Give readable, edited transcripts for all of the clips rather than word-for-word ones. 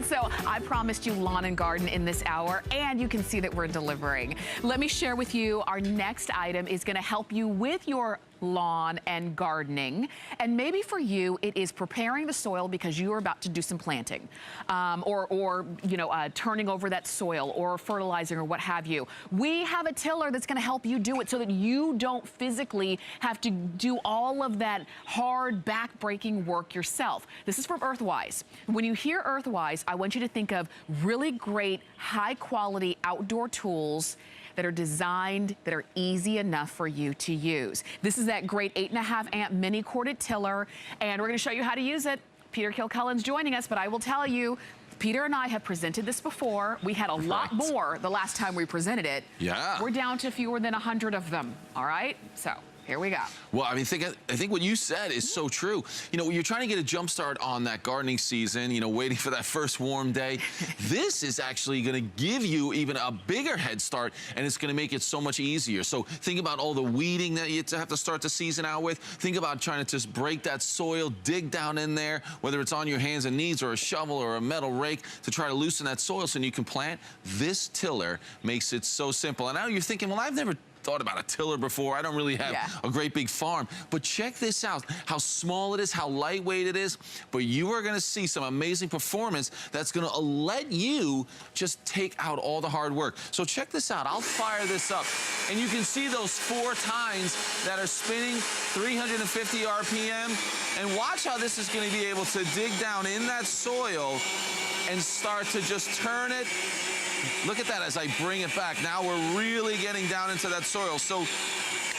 So I promised you lawn and garden in this hour, and you can see that we're delivering. Let me share with you, our next item is gonna help you with your lawn and gardening. And maybe for you, it is preparing the soil because you are about to do some planting, or turning over that soil or fertilizing or what have you. We have a tiller that's gonna help you do it so that you don't physically have to do all of that hard back-breaking work yourself. This is from EARTHWISE. When you hear EARTHWISE, I want you to think of really great, high-quality outdoor tools that are designed, that are easy enough for you to use. This is that great 8.5 amp mini corded tiller, and we're gonna show you how to use it. Peter Kilcullen's joining us, but I will tell you, Peter and I have presented this before. We had a lot more the last time we presented it. Yeah. We're down to fewer than 100 of them, all right? So, here we go. Well, I mean, I think what you said is so true. You know, when you're trying to get a jump start on that gardening season, you know, waiting for that first warm day, this is actually going to give you even a bigger head start, and it's going to make it so much easier. So think about all the weeding that you have to start the season out with. Think about trying to just break that soil, dig down in there, whether it's on your hands and knees or a shovel or a metal rake to try to loosen that soil so you can plant. This tiller makes it so simple. And now you're thinking, well, I've never thought about a tiller before. I don't really have a great big farm. But check this out, how small it is, how lightweight it is. But you are gonna see some amazing performance that's gonna let you just take out all the hard work. So check this out, I'll fire this up. And you can see those 4 tines that are spinning 350 RPM. And watch how this is gonna be able to dig down in that soil and start to just turn it. Look at that as I bring it back. Now we're really getting down into that soil. So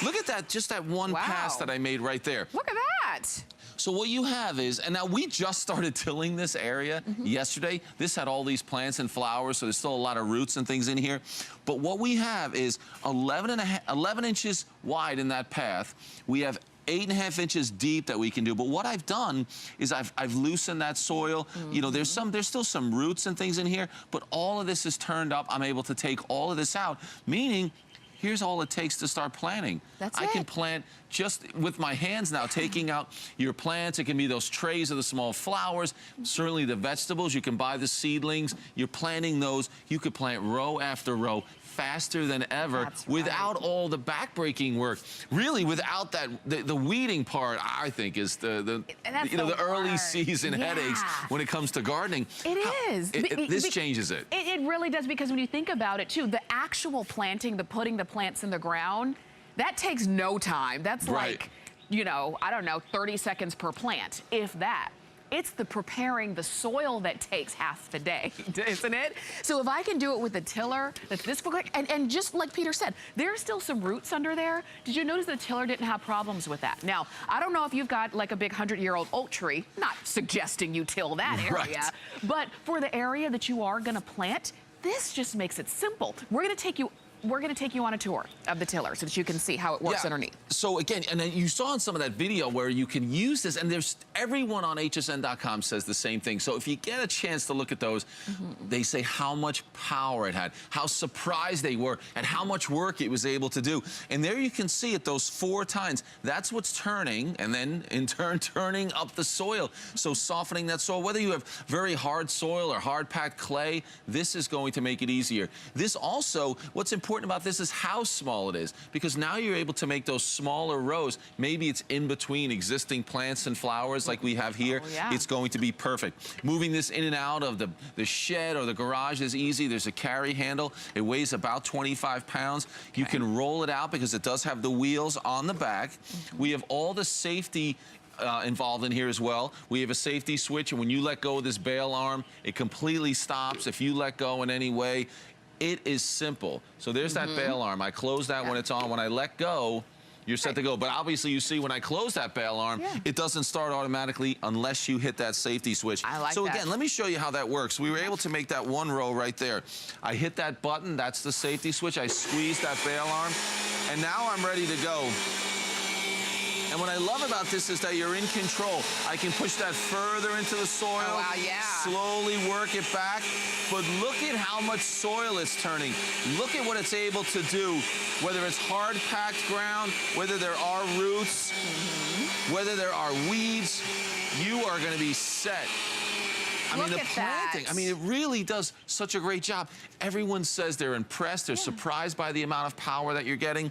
look at that, just that one pass that I made right there. Look at that. So what you have is, and now we just started tilling this area yesterday. This had all these plants and flowers, so there's still a lot of roots and things in here. But what we have is 11 inches wide in that path. We have 8.5 inches deep that we can do. But what I've done is I've loosened that soil. You know, there's still some roots and things in here, but all of this is turned up. I'm able to take all of this out, meaning here's all it takes to start planting. I can plant just with my hands now, taking out your plants. It can be those trays of the small flowers, certainly the vegetables. You can buy the seedlings. You're planting those. You could plant row after row faster than ever without all the back-breaking work. Really, without that, the weeding part, I think, is the early season headaches when it comes to gardening. It is. This changes it. It really does, because when you think about it, too, the actual planting, putting the plants in the ground, that takes no time. That's like, you know, I don't know, 30 seconds per plant, if that. It's the preparing the soil that takes half the day, isn't it? So if I can do it with a tiller that's this quick, and just like Peter said, there's still some roots under there. Did you notice the tiller didn't have problems with that? Now, I don't know if you've got like a big 100-year-old oak tree, not suggesting you till that area, but for the area that you are gonna plant, this just makes it simple. We're gonna take you on a tour of the tiller so that you can see how it works underneath. So again, and then you saw in some of that video where you can use this, and there's everyone on hsn.com says the same thing. So if you get a chance to look at those, they say how much power it had, how surprised they were, and how much work it was able to do. And there you can see it, those 4 tines. That's what's turning, and then in turn turning up the soil. So softening that soil, whether you have very hard soil or hard packed clay, this is going to make it easier. This also, what's important about this is how small it is, because now you're able to make those smaller rows. Maybe it's in between existing plants and flowers like we have here. It's going to be perfect. Moving this in and out of the shed or the garage is easy. There's a carry handle. It weighs about 25 pounds. You can roll it out because it does have the wheels on the back. We have all the safety involved in here as well. We have a safety switch, and when you let go of this bail arm, it completely stops if you let go in any way. It is simple. So there's that bail arm. I close that when it's on. When I let go, you're set to go. But obviously, you see when I close that bail arm, it doesn't start automatically unless you hit that safety switch. So again, let me show you how that works. We were able to make that one row right there. I hit that button. That's the safety switch. I squeeze that bail arm, and now I'm ready to go. And what I love about this is that you're in control. I can push that further into the soil, slowly work it back. But look at how much soil it's turning. Look at what it's able to do, whether it's hard-packed ground, whether there are roots, whether there are weeds, you are going to be set. I mean, the Look at planting, that. I mean, it really does such a great job. Everyone says they're impressed, they're surprised by the amount of power that you're getting.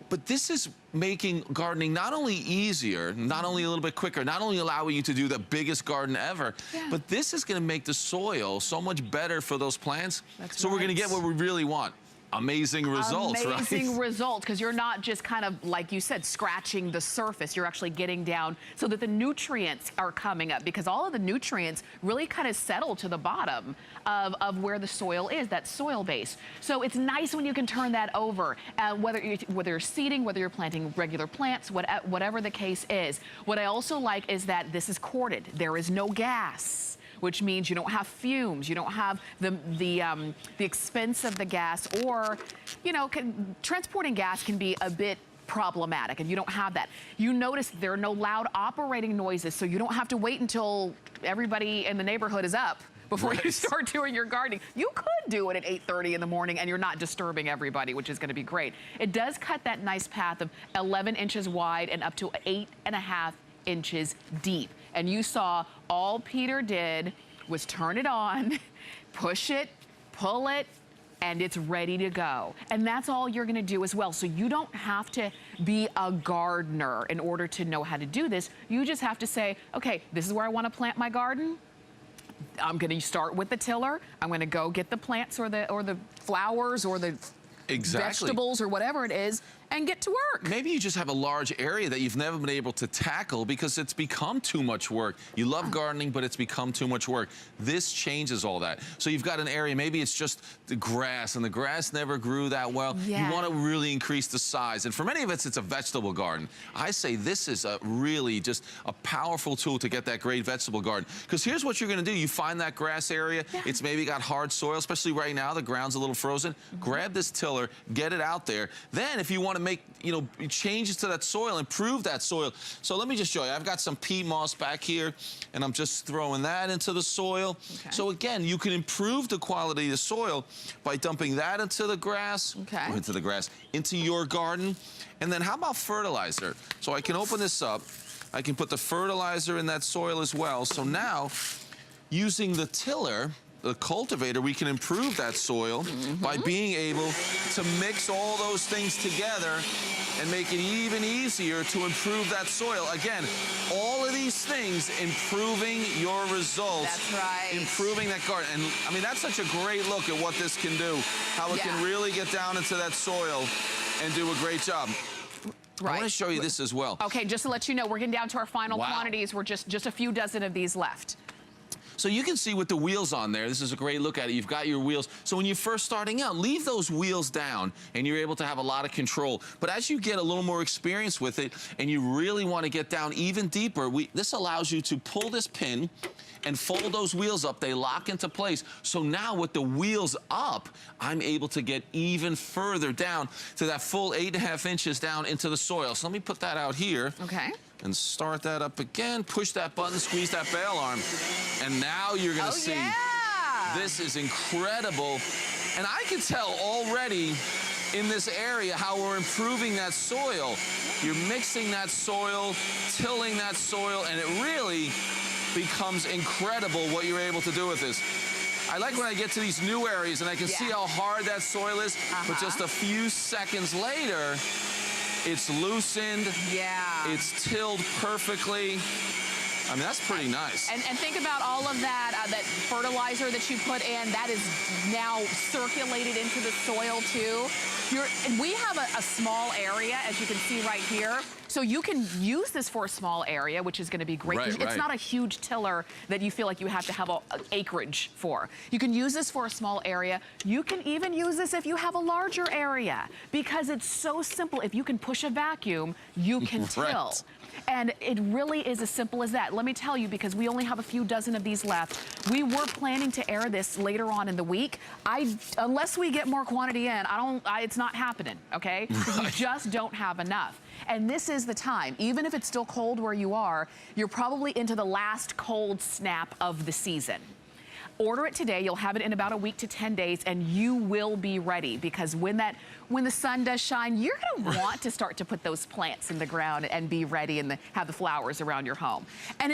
But this is making gardening not only easier, not only a little bit quicker, not only allowing you to do the biggest garden ever, but this is going to make the soil so much better for those plants. So we're going to get what we really want. Amazing results, right? Amazing results, because you're not just kind of, like you said, scratching the surface. You're actually getting down so that the nutrients are coming up, because all of the nutrients really kind of settle to the bottom of where the soil is, that soil base. So it's nice when you can turn that over, whether you're seeding, whether you're planting regular plants, whatever the case is. What I also like is that this is corded. There is no gas, which means you don't have fumes, you don't have the expense of the gas, or, you know, transporting gas can be a bit problematic, and you don't have that. You notice there are no loud operating noises, so you don't have to wait until everybody in the neighborhood is up before you start doing your gardening. You could do it at 8:30 in the morning and you're not disturbing everybody, which is gonna be great. It does cut that nice path of 11 inches wide and up to 8.5 inches deep. And you saw all Peter did was turn it on, push it, pull it, and it's ready to go. And that's all you're gonna do as well. So you don't have to be a gardener in order to know how to do this. You just have to say, okay, this is where I wanna plant my garden. I'm gonna start with the tiller. I'm gonna go get the plants or the flowers or the vegetables or whatever it is, and get to work. Maybe you just have a large area that you've never been able to tackle because it's become too much work. You love gardening, but it's become too much work. This changes all that. So you've got an area, maybe it's just the grass, and the grass never grew that well. You want to really increase the size. And for many of us, it's a vegetable garden. I say this is really just a powerful tool to get that great vegetable garden. Because here's what you're going to do. You find that grass area, it's maybe got hard soil, especially right now, the ground's a little frozen. Grab this tiller, get it out there. Then if you want to make, you know, changes to that soil, improve that soil. So let me just show you. I've got some peat moss back here, and I'm just throwing that into the soil. So again, you can improve the quality of the soil by dumping that into the grass, into your garden. And then how about fertilizer? So I can open this up. I can put the fertilizer in that soil as well. So now, using the tiller, the cultivator, we can improve that soil by being able to mix all those things together and make it even easier to improve that soil. Again, all of these things improving your results. That's right. Improving that garden. And I mean, that's such a great look at what this can do, how it can really get down into that soil and do a great job. I want to show you this as well. Okay, just to let you know, we're getting down to our final quantities. We're just a few dozen of these left. So you can see with the wheels on there, this is a great look at it. You've got your wheels. So when you're first starting out, leave those wheels down and you're able to have a lot of control. But as you get a little more experience with it and you really want to get down even deeper, this allows you to pull this pin and fold those wheels up. They lock into place. So now with the wheels up, I'm able to get even further down to that full 8.5 inches down into the soil. So let me put that out here. Okay. And start that up again, push that button, squeeze that bail arm, and now you're gonna see, this is incredible. And I can tell already in this area how we're improving that soil. You're mixing that soil, tilling that soil, and it really becomes incredible what you're able to do with this. I like when I get to these new areas and I can see how hard that soil is, but just a few seconds later, it's loosened. It's tilled perfectly. I mean, that's pretty nice. And think about all of that, that fertilizer that you put in, that is now circulated into the soil too. We have a small area, as you can see right here. So you can use this for a small area, which is going to be great. It's not a huge tiller that you feel like you have to have an acreage for. You can use this for a small area. You can even use this if you have a larger area, because it's so simple. If you can push a vacuum, you can till. And it really is as simple as that. Let me tell you, because we only have a few dozen of these left, we were planning to air this later on in the week. Unless we get more quantity in, it's not happening, okay? We just don't have enough. And this is the time. Even if it's still cold where you are, you're probably into the last cold snap of the season. Order it today. You'll have it in about a week to 10 days, and you will be ready, because when the sun does shine, you're going to want to start to put those plants in the ground and be ready and have the flowers around your home. And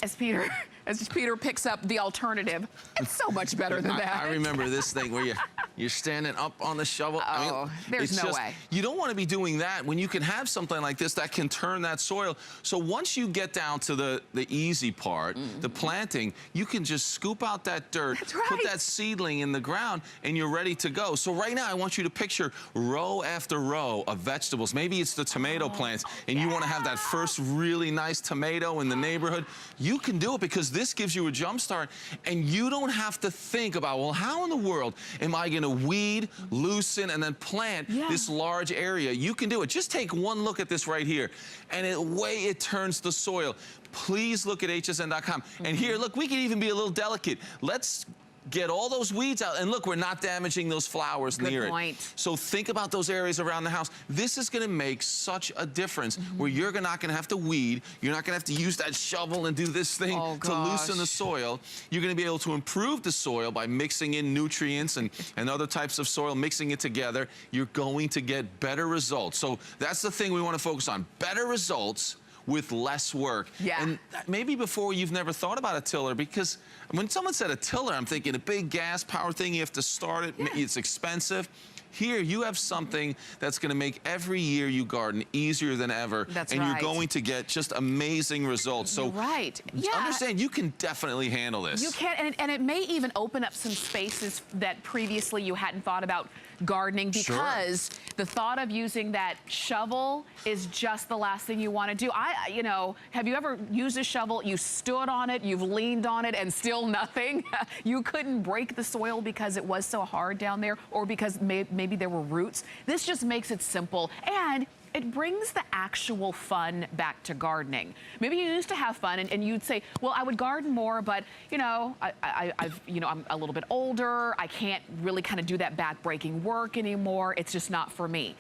as Peter picks up the alternative, it's so much better than that. I remember this thing where you're standing up on the shovel. Oh, there's no way. You don't want to be doing that when you can have something like this that can turn that soil. So once you get down to the easy part, the planting, you can just scoop out that dirt, put that seedling in the ground, and you're ready to go. So right now, I want you to picture row after row of vegetables. Maybe it's the tomato plants, and you want to have that first really nice tomato in the neighborhood. You can do it because this gives you a jump start, and you don't have to think about, well, how in the world am I going to weed, loosen, and then plant this large area? You can do it. Just take one look at this right here, and the way it turns the soil. Please look at hsn.com. And here, look, we can even be a little delicate. Let's get all those weeds out. And look, we're not damaging those flowers near it. So think about those areas around the house. This is going to make such a difference where you're not going to have to weed. You're not going to have to use that shovel and do this thing to loosen the soil. You're going to be able to improve the soil by mixing in nutrients and other types of soil, mixing it together. You're going to get better results. So that's the thing we want to focus on. Better results with less work. And maybe before you've never thought about a tiller, because when someone said a tiller, I'm thinking a big gas power thing, you have to start it, it's expensive. Here, you have something that's going to make every year you garden easier than ever. You're going to get just amazing results. So understand, you can definitely handle this. You can, and it may even open up some spaces that previously you hadn't thought about gardening, because the thought of using that shovel is just the last thing you want to do. You know, have you ever used a shovel? You stood on it, you've leaned on it, and still nothing. You couldn't break the soil because it was so hard down there, or because maybe there were roots. This just makes it simple, and it brings the actual fun back to gardening. Maybe you used to have fun and you'd say, well, I would garden more, but you know, I'm a little bit older. I can't really kind of do that back-breaking work anymore. It's just not for me.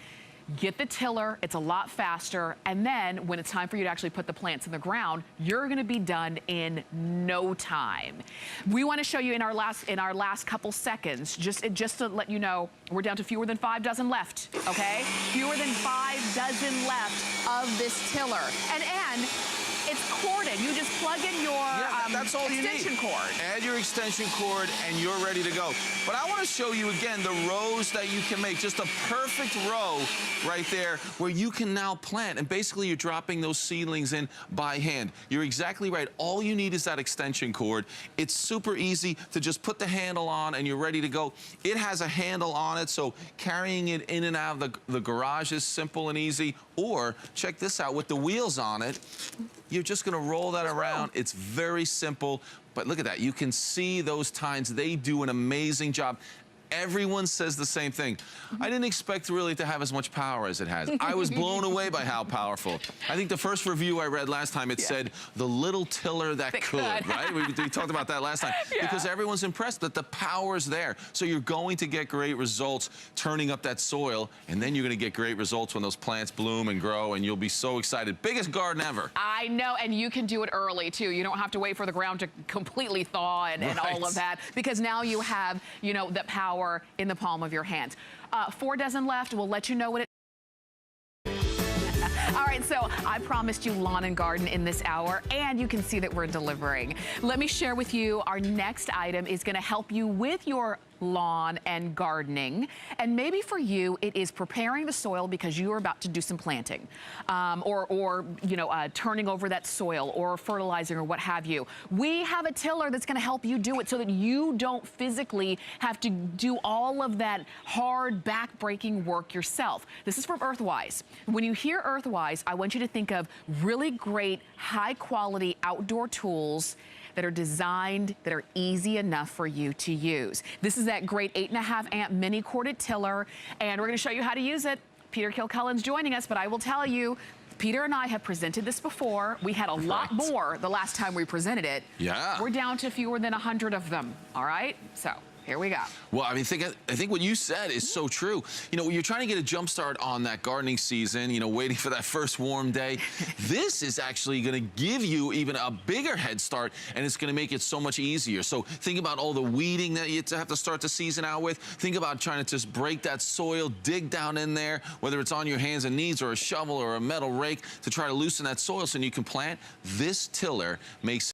Get the tiller, it's a lot faster, and then when it's time for you to actually put the plants in the ground, you're gonna be done in no time. We wanna show you in our last couple seconds, just to let you know, we're down to fewer than 5 dozen left, okay? Fewer than 5 dozen left of this tiller. And it's corded. You just plug in your extension cord. Add your extension cord and you're ready to go. But I want to show you again the rows that you can make. Just a perfect row right there where you can now plant. And basically you're dropping those seedlings in by hand. You're exactly right. All you need is that extension cord. It's super easy to just put the handle on and you're ready to go. It has a handle on it, so carrying it in and out of the garage is simple and easy. Or check this out, with the wheels on it, you're just gonna roll that around. It's very simple, but look at that. You can see those tines. They do an amazing job. Everyone says the same thing. I didn't expect really to have as much power as it has. I was blown away by how powerful. I think the first review I read last time, it said, the little tiller that could, right? We talked about that last time. Because everyone's impressed that the power's there. So you're going to get great results turning up that soil, and then you're gonna get great results when those plants bloom and grow, and you'll be so excited. Biggest garden ever. I know, and you can do it early too. You don't have to wait for the ground to completely thaw and all of that, because now you have, you know, the power in the palm of your hand. 4 dozen left. We'll let you know what it. All right, so I promised you lawn and garden in this hour, and you can see that we're delivering. Let me share with you, our next item is going to help you with your lawn and gardening. And maybe for you, it is preparing the soil because you are about to do some planting, or turning over that soil, or fertilizing, or what have you. We have a tiller that's gonna help you do it so that you don't physically have to do all of that hard back-breaking work yourself. This is from EARTHWISE. When you hear EARTHWISE, I want you to think of really great, high-quality outdoor tools that are designed, that are easy enough for you to use. This is that great 8.5 amp mini corded tiller, and we're gonna show you how to use it. Peter Kilcullen's joining us, but I will tell you, Peter and I have presented this before. We had a lot more the last time we presented it. Yeah. We're down to fewer than 100 of them, all right? So here we go. Well, I mean, I think what you said is so true. You know, when you're trying to get a jump start on that gardening season, you know, waiting for that first warm day, this is actually going to give you even a bigger head start, and it's going to make it so much easier. So think about all the weeding that you have to start the season out with. Think about trying to just break that soil, dig down in there, whether it's on your hands and knees or a shovel or a metal rake to try to loosen that soil so you can plant. This tiller makes